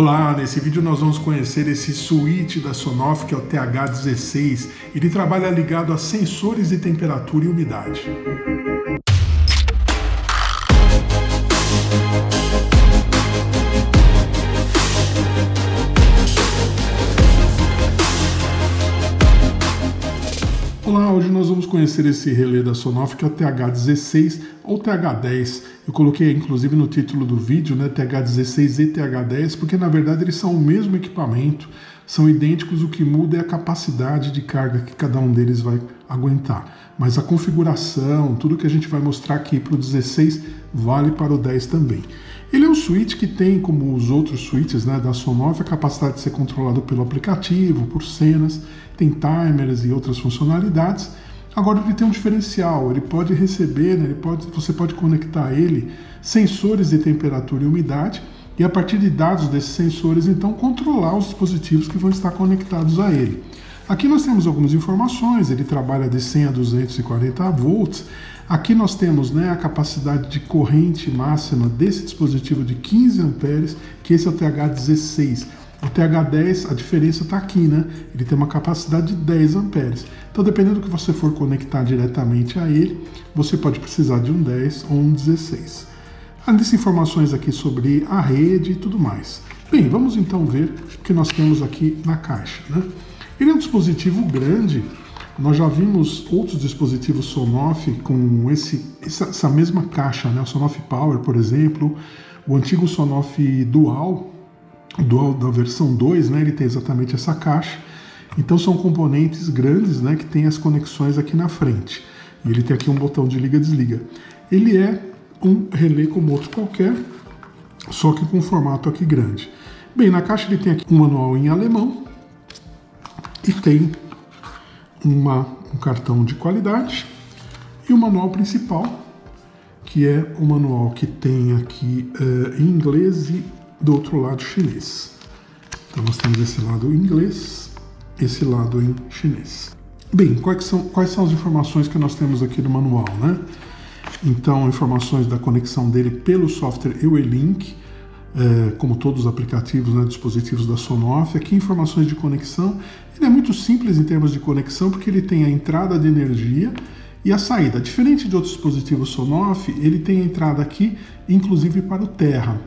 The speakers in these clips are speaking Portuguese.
Olá, nesse vídeo nós vamos conhecer esse switch da Sonoff, que é o TH16. Ele trabalha ligado a sensores de temperatura e umidade. Olá, hoje nós vamos conhecer esse relé da Sonoff, que é o TH16 ou TH10. Eu coloquei inclusive no título do vídeo, né, TH16 e TH10, porque na verdade eles são o mesmo equipamento, são idênticos, o que muda é a capacidade de carga que cada um deles vai aguentar. Mas a configuração, tudo que a gente vai mostrar aqui para o 16 vale para o 10 também. Ele é um switch que tem, como os outros switches, né, da Sonoff, a capacidade de ser controlado pelo aplicativo, por cenas, tem timers e outras funcionalidades. Agora ele tem um diferencial, ele pode receber, né, você pode conectar a ele sensores de temperatura e umidade e a partir de dados desses sensores, então, controlar os dispositivos que vão estar conectados a ele. Aqui nós temos algumas informações, ele trabalha de 100 a 240 volts. Aqui nós temos, né, a capacidade de corrente máxima desse dispositivo de 15 amperes, que esse é o TH16. O TH10, a diferença está aqui, né? Ele tem uma capacidade de 10 amperes. Então, dependendo do que você for conectar diretamente a ele, você pode precisar de um 10 ou um 16. Além dessas informações aqui sobre a rede e tudo mais. Bem, vamos então ver o que nós temos aqui na caixa, né? Ele é um dispositivo grande. Nós já vimos outros dispositivos Sonoff com essa mesma caixa, né? O Sonoff Power, por exemplo, o antigo Sonoff Dual da versão 2, né? Ele tem exatamente essa caixa. Então são componentes grandes, né? Que tem as conexões aqui na frente. E ele tem aqui um botão de liga e desliga. Ele é um relé como outro qualquer, só que com um formato aqui grande. Bem, na caixa ele tem aqui um manual em alemão e tem um cartão de qualidade e o manual principal, que é o manual que tem aqui em inglês e do outro lado chinês. Então nós temos esse lado em inglês, esse lado em chinês. Bem, quais são as informações que nós temos aqui no manual, né? Então, informações da conexão dele pelo software EUE-Link, como todos os aplicativos, né, dispositivos da Sonoff. Aqui informações de conexão. Ele é muito simples em termos de conexão, porque ele tem a entrada de energia e a saída. Diferente de outros dispositivos Sonoff, ele tem a entrada aqui, inclusive para o Terra.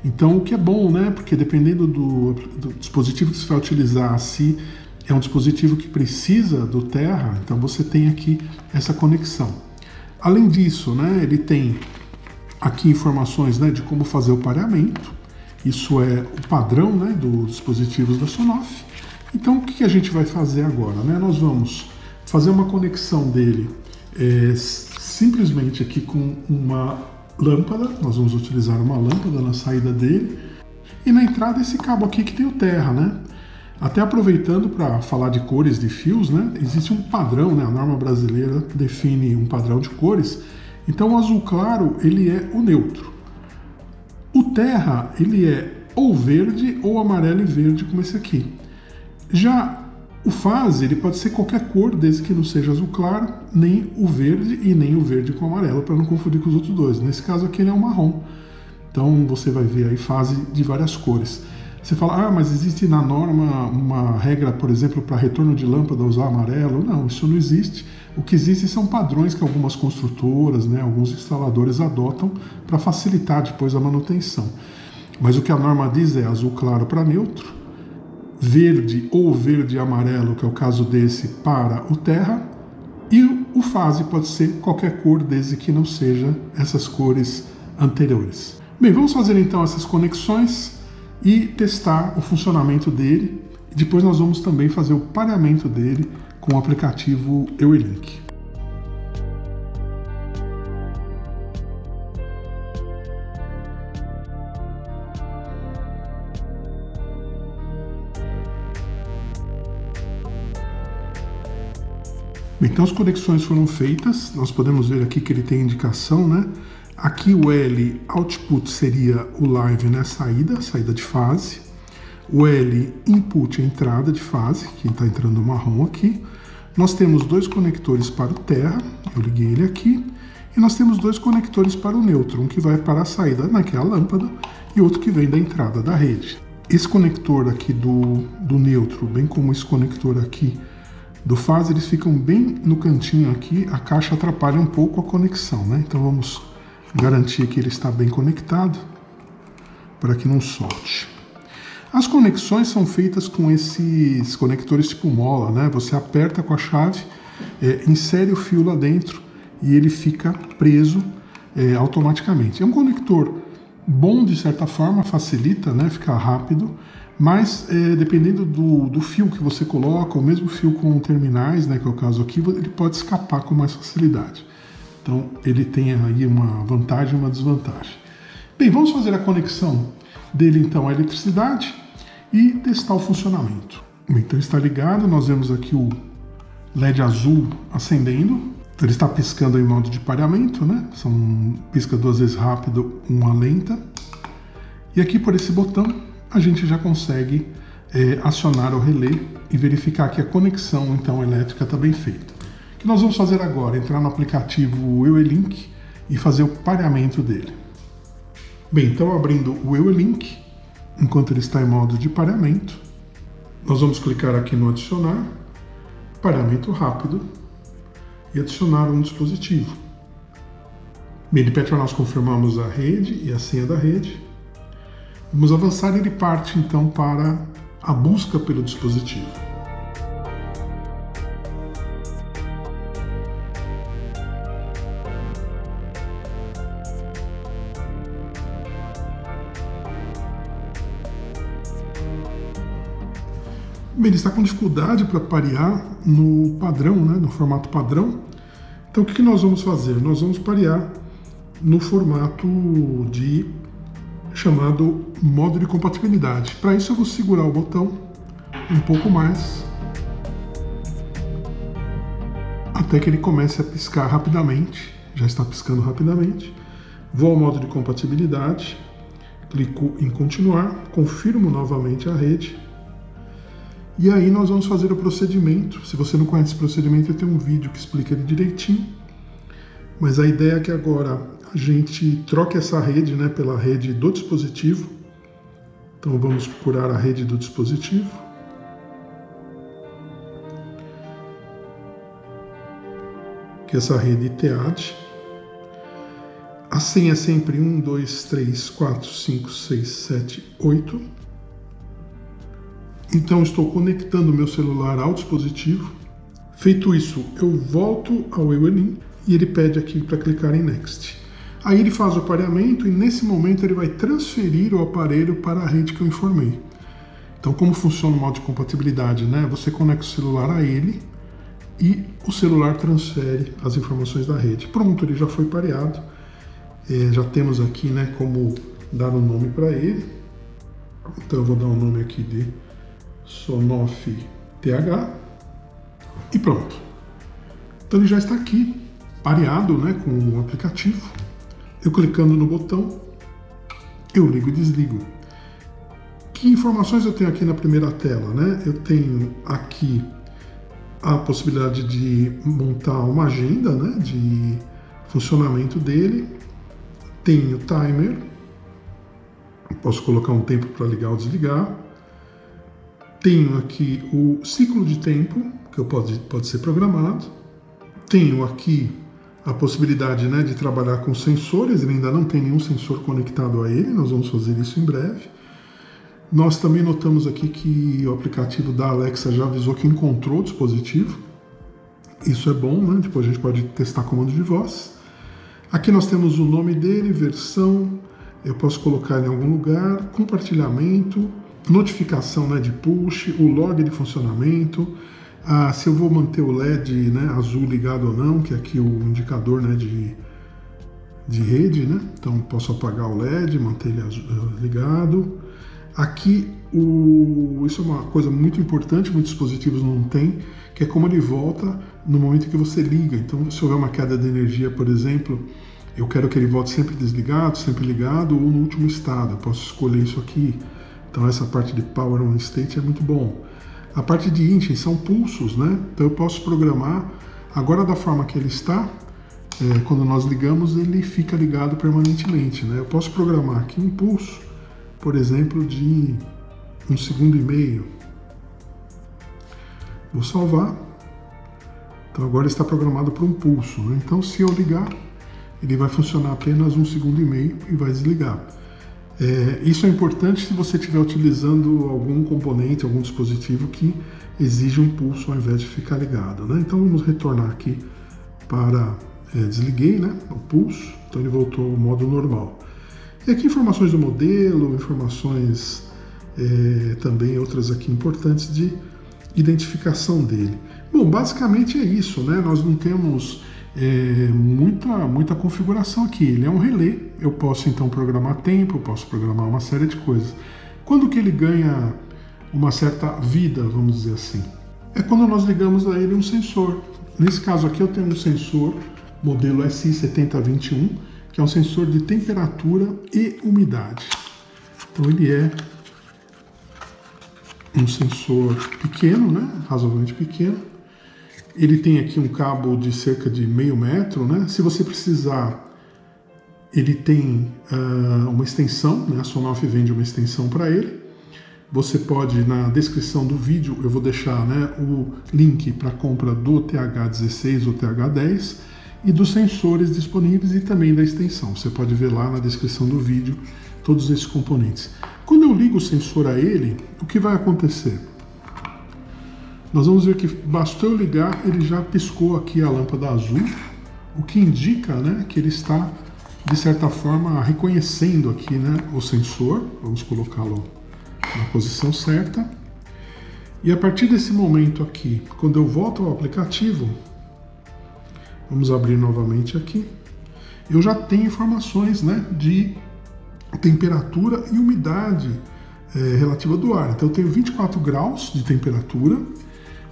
Então, o que é bom, né? Porque dependendo do dispositivo que você vai utilizar, se é um dispositivo que precisa do Terra, então você tem aqui essa conexão. Além disso, né, ele tem aqui informações, né, de como fazer o pareamento. Isso é o padrão, né, dos dispositivos da Sonoff. Então, o que a gente vai fazer agora, né? Nós vamos fazer uma conexão dele simplesmente aqui com uma lâmpada. Nós vamos utilizar uma lâmpada na saída dele. E na entrada esse cabo aqui que tem o Terra, né? Até aproveitando para falar de cores de fios, né? Existe um padrão, né? A norma brasileira define um padrão de cores. Então o azul claro, ele é o neutro. O Terra, ele é ou verde ou amarelo e verde, como esse aqui. Já o fase, ele pode ser qualquer cor, desde que não seja azul claro, nem o verde e nem o verde com amarelo, para não confundir com os outros dois. Nesse caso aqui ele é um marrom. Então você vai ver aí fase de várias cores. Você fala, mas existe na norma uma regra, por exemplo, para retorno de lâmpada usar amarelo? Não, isso não existe. O que existe são padrões que algumas construtoras, né, alguns instaladores adotam para facilitar depois a manutenção. Mas o que a norma diz é azul claro para neutro, verde ou verde e amarelo, que é o caso desse, para o Terra, e o fase pode ser qualquer cor, desde que não seja essas cores anteriores. Bem, vamos fazer então essas conexões e testar o funcionamento dele. Depois nós vamos também fazer o pareamento dele com o aplicativo EUE-Link. Então as conexões foram feitas, nós podemos ver aqui que ele tem indicação, né? Aqui o L output seria o live, né? Saída de fase. O L input é entrada de fase, que está entrando o marrom aqui. Nós temos dois conectores para o Terra, eu liguei ele aqui. E nós temos dois conectores para o neutro, um que vai para a saída, né, que é a lâmpada, e outro que vem da entrada da rede. esse conector aqui do neutro, bem como esse conector aqui do fase, eles ficam bem no cantinho aqui, a caixa atrapalha um pouco a conexão, né? Então vamos garantir que ele está bem conectado para que não solte. As conexões são feitas com esses conectores tipo mola, né? Você aperta com a chave, insere o fio lá dentro e ele fica preso automaticamente. É um conector bom de certa forma, facilita, né? Fica rápido, mas dependendo do fio que você coloca, o mesmo fio com terminais, né? Que é o caso aqui, ele pode escapar com mais facilidade. Então ele tem aí uma vantagem e uma desvantagem. Bem, vamos fazer a conexão dele então à eletricidade e testar o funcionamento. Então está ligado, nós vemos aqui o LED azul acendendo, então ele está piscando em modo de pareamento, né? Pisca 2 vezes rápido, uma lenta. E aqui por esse botão a gente já consegue acionar o relé e verificar que a conexão então elétrica está bem feita. O que nós vamos fazer agora? Entrar no aplicativo EueLink e fazer o pareamento dele. Bem, então abrindo o EueLink, enquanto ele está em modo de pareamento, nós vamos clicar aqui no adicionar, pareamento rápido e adicionar um dispositivo. Bem, ele pede para nós confirmarmos a rede e a senha da rede. Vamos avançar e ele parte então para a busca pelo dispositivo. Bem, ele está com dificuldade para parear no padrão, né, no formato padrão. Então o que nós vamos fazer? Nós vamos parear no formato chamado modo de compatibilidade. Para isso eu vou segurar o botão um pouco mais até que ele comece a piscar rapidamente. Já está piscando rapidamente. Vou ao modo de compatibilidade, clico em continuar, confirmo novamente a rede. E aí nós vamos fazer o procedimento. Se você não conhece esse procedimento, eu tenho um vídeo que explica ele direitinho. Mas a ideia é que agora a gente troque essa rede, né, pela rede do dispositivo. Então vamos procurar a rede do dispositivo. Que é essa rede TEAD. A senha é sempre 1, 2, 3, 4, 5, 6, 7, 8. Então estou conectando o meu celular ao dispositivo. Feito isso, eu volto ao EueLink e ele pede aqui para clicar em Next. Aí ele faz o pareamento e nesse momento ele vai transferir o aparelho para a rede que eu informei. Então como funciona o modo de compatibilidade, né? Você conecta o celular a ele e o celular transfere as informações da rede. Pronto, ele já foi pareado. Já temos aqui, né, como dar um nome para ele. Então eu vou dar um nome aqui de Sonoff TH e pronto. Então ele já está aqui pareado, né, com o aplicativo. Eu clicando no botão, eu ligo e desligo. Que informações eu tenho aqui na primeira tela, né? Eu tenho aqui a possibilidade de montar uma agenda, né, de funcionamento dele. Tenho timer, posso colocar um tempo para ligar ou desligar. Tenho aqui o ciclo de tempo, que pode ser programado. Tenho aqui a possibilidade, né, de trabalhar com sensores, ele ainda não tem nenhum sensor conectado a ele, nós vamos fazer isso em breve. Nós também notamos aqui que o aplicativo da Alexa já avisou que encontrou o dispositivo. Isso é bom, né? Depois a gente pode testar comando de voz. Aqui nós temos o nome dele, versão, eu posso colocar ele em algum lugar, compartilhamento, notificação, né, de push, o log de funcionamento, se eu vou manter o LED, né, azul ligado ou não, que é aqui o indicador, né, de rede, né? Então posso apagar o LED, manter ele ligado. Aqui isso é uma coisa muito importante, muitos dispositivos não têm, que é como ele volta no momento que você liga. Então se houver uma queda de energia, por exemplo, eu quero que ele volte sempre desligado, sempre ligado ou no último estado. Eu posso escolher isso aqui. Então essa parte de Power on State é muito bom. A parte de Inchen são pulsos, né? Então eu posso programar, agora da forma que ele está, quando nós ligamos ele fica ligado permanentemente, né? Eu posso programar aqui um pulso, por exemplo, de 1,5 segundos. Vou salvar. Então agora está programado para um pulso, né? Então se eu ligar, ele vai funcionar apenas 1,5 segundos e vai desligar. Isso é importante se você estiver utilizando algum componente, algum dispositivo que exige um pulso ao invés de ficar ligado, né? Então vamos retornar aqui para... desliguei, né, o pulso, então ele voltou ao modo normal. E aqui informações do modelo, informações também outras aqui importantes de identificação dele. Bom, basicamente é isso, né? Nós não temos muita configuração aqui. Ele é um relé, eu posso então programar tempo, eu posso programar uma série de coisas. Quando que ele ganha uma certa vida, vamos dizer assim? É quando nós ligamos a ele um sensor. Nesse caso aqui eu tenho um sensor modelo SI7021, que é um sensor de temperatura e umidade. Então ele é um sensor pequeno, né? Razoavelmente pequeno. Ele tem aqui um cabo de cerca de meio metro, né? Se você precisar, ele tem uma extensão, né? A Sonoff vende uma extensão para ele. Você pode, na descrição do vídeo, eu vou deixar, né, o link para compra do TH16 ou TH10 e dos sensores disponíveis e também da extensão. Você pode ver lá na descrição do vídeo todos esses componentes. Quando eu ligo o sensor a ele, o que vai acontecer? Nós vamos ver que bastou eu ligar, ele já piscou aqui a lâmpada azul, o que indica, né, que ele está, de certa forma, reconhecendo aqui, né, o sensor. Vamos colocá-lo na posição certa. E a partir desse momento aqui, quando eu volto ao aplicativo, vamos abrir novamente aqui, eu já tenho informações, né, de temperatura e umidade relativa do ar. Então eu tenho 24 graus de temperatura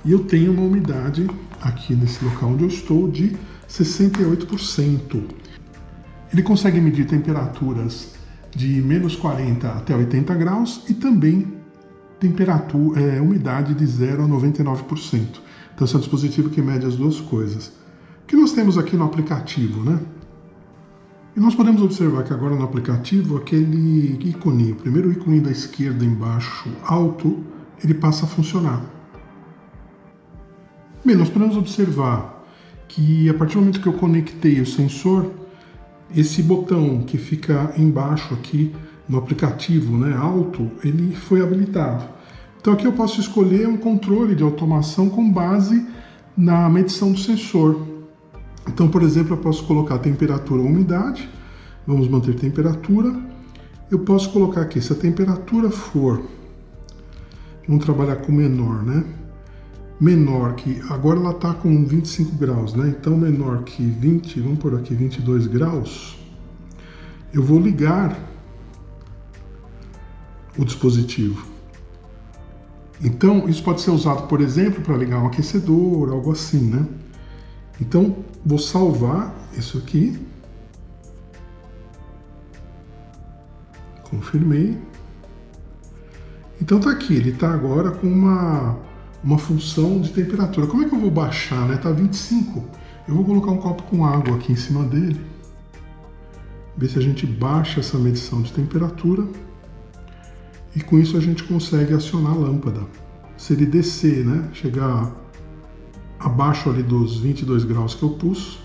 e eu tenho uma umidade aqui nesse local onde eu estou de 68%. Ele consegue medir temperaturas de menos 40 até 80 graus e também umidade de 0 a 99%. Então esse é um dispositivo que mede as duas coisas. O que nós temos aqui no aplicativo, né? E nós podemos observar que agora no aplicativo, aquele ícone, o primeiro ícone da esquerda embaixo, alto, ele passa a funcionar. Bem, nós podemos observar que a partir do momento que eu conectei o sensor, esse botão que fica embaixo aqui no aplicativo, né, alto, ele foi habilitado. Então aqui eu posso escolher um controle de automação com base na medição do sensor. Então, por exemplo, eu posso colocar temperatura ou umidade, vamos manter temperatura. Eu posso colocar aqui, se a temperatura for, vamos trabalhar com menor, né? Menor que, agora ela está com 25 graus, né? Então menor que 20, vamos por aqui 22 graus, eu vou ligar o dispositivo. Então isso pode ser usado, por exemplo, para ligar um aquecedor, algo assim, né? Então vou salvar isso aqui, confirmei. Então tá aqui, ele está agora com uma função de temperatura. Como é que eu vou baixar, né? Tá 25. Eu vou colocar um copo com água aqui em cima dele. Ver se a gente baixa essa medição de temperatura. E com isso a gente consegue acionar a lâmpada. Se ele descer, né? Chegar abaixo ali dos 22 graus que eu pus,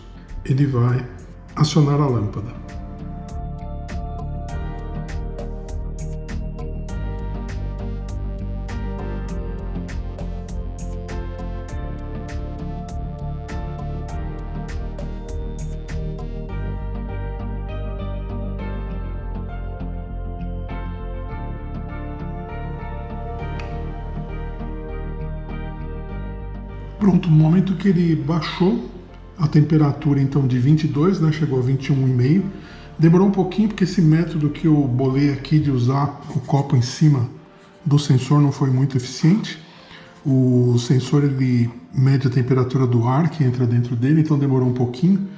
ele vai acionar a lâmpada. Pronto, no momento que ele baixou a temperatura então de 22, né, chegou a 21,5, demorou um pouquinho porque esse método que eu bolei aqui de usar o copo em cima do sensor não foi muito eficiente. O sensor ele mede a temperatura do ar que entra dentro dele, então demorou um pouquinho.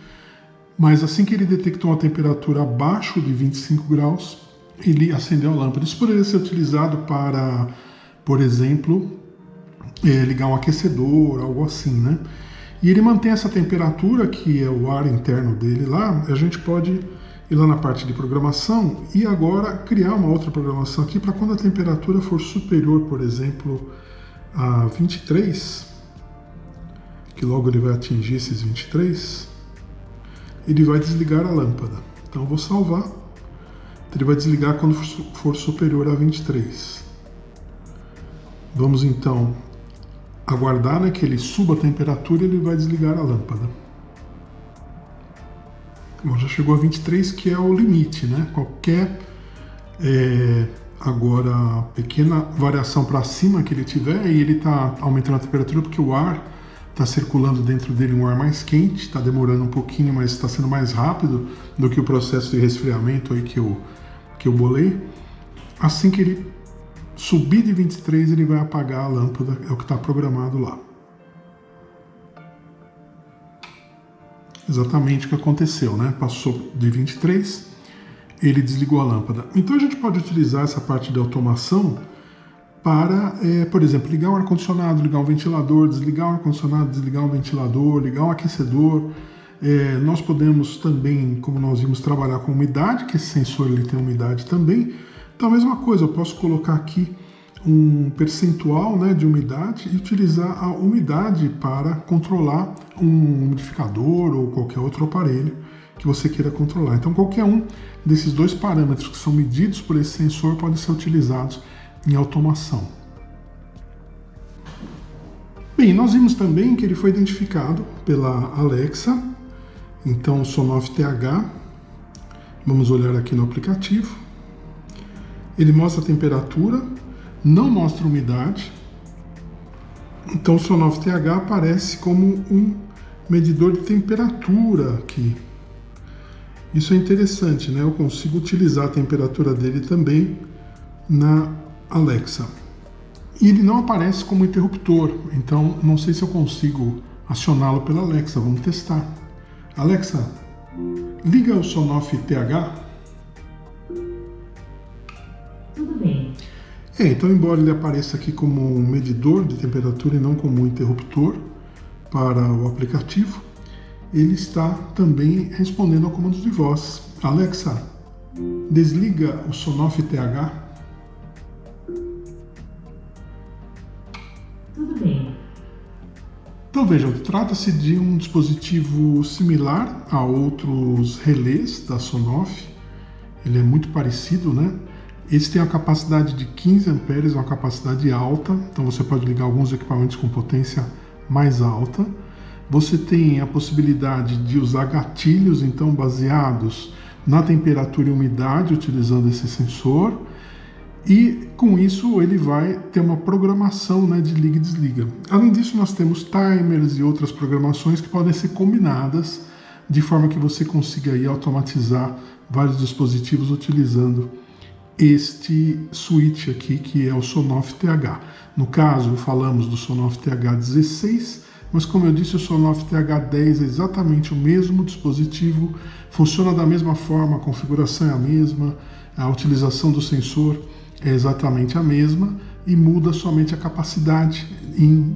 Mas assim que ele detectou uma temperatura abaixo de 25 graus, ele acendeu a lâmpada. Isso poderia ser utilizado para, por exemplo, ligar um aquecedor, algo assim, né? E ele mantém essa temperatura, que é o ar interno dele lá, a gente pode ir lá na parte de programação e agora criar uma outra programação aqui para quando a temperatura for superior, por exemplo, a 23, que logo ele vai atingir esses 23, ele vai desligar a lâmpada. Então eu vou salvar, ele vai desligar quando for superior a 23. Vamos então aguardar, né, que ele suba a temperatura e ele vai desligar a lâmpada. Bom, já chegou a 23, que é o limite, né? Qualquer agora pequena variação para cima que ele tiver, e ele está aumentando a temperatura porque o ar está circulando dentro dele, um ar mais quente, está demorando um pouquinho, mas está sendo mais rápido do que o processo de resfriamento aí que eu bolei. Assim que ele subir de 23, ele vai apagar a lâmpada, é o que está programado lá. Exatamente o que aconteceu, né? Passou de 23, ele desligou a lâmpada. Então a gente pode utilizar essa parte de automação para, por exemplo, ligar um ar-condicionado, ligar um ventilador, desligar um ar-condicionado, desligar um ventilador, ligar um aquecedor. Nós podemos também, como nós vimos, trabalhar com umidade, que esse sensor ele tem umidade também. Então a mesma coisa, eu posso colocar aqui um percentual, né, de umidade e utilizar a umidade para controlar um umidificador ou qualquer outro aparelho que você queira controlar. Então qualquer um desses dois parâmetros que são medidos por esse sensor podem ser utilizados em automação. Bem, nós vimos também que ele foi identificado pela Alexa, então o Sonoff TH, vamos olhar aqui no aplicativo, ele mostra a temperatura, não mostra umidade, então o Sonoff TH aparece como um medidor de temperatura aqui. Isso é interessante, né? Eu consigo utilizar a temperatura dele também na Alexa. E ele não aparece como interruptor, então não sei se eu consigo acioná-lo pela Alexa. Vamos testar. Alexa, liga o Sonoff TH. Tudo bem. Então, embora ele apareça aqui como um medidor de temperatura e não como um interruptor para o aplicativo, ele está também respondendo ao comando de voz. Alexa, desliga o Sonoff TH. Tudo bem. Então vejam, trata-se de um dispositivo similar a outros relés da Sonoff. Ele é muito parecido, né? Esse tem a capacidade de 15 amperes, uma capacidade alta, então você pode ligar alguns equipamentos com potência mais alta. Você tem a possibilidade de usar gatilhos, então baseados na temperatura e umidade, utilizando esse sensor. E com isso ele vai ter uma programação, né, de liga e desliga. Além disso, nós temos timers e outras programações que podem ser combinadas de forma que você consiga aí automatizar vários dispositivos utilizando este switch aqui, que é o Sonoff TH. No caso, falamos do Sonoff TH16, mas como eu disse, o Sonoff TH10 é exatamente o mesmo dispositivo, funciona da mesma forma, a configuração é a mesma, a utilização do sensor é exatamente a mesma e muda somente a capacidade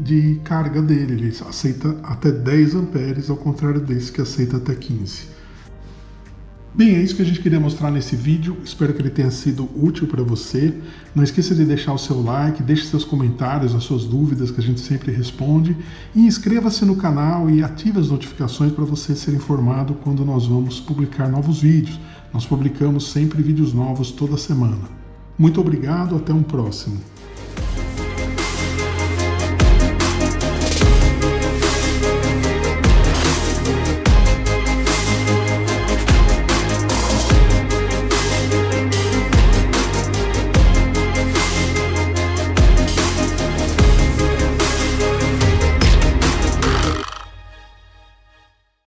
de carga dele. Ele aceita até 10 amperes, ao contrário desse que aceita até 15. Bem, é isso que a gente queria mostrar nesse vídeo, espero que ele tenha sido útil para você. Não esqueça de deixar o seu like, deixe seus comentários, as suas dúvidas que a gente sempre responde e inscreva-se no canal e ative as notificações para você ser informado quando nós vamos publicar novos vídeos. Nós publicamos sempre vídeos novos toda semana. Muito obrigado, até um próximo.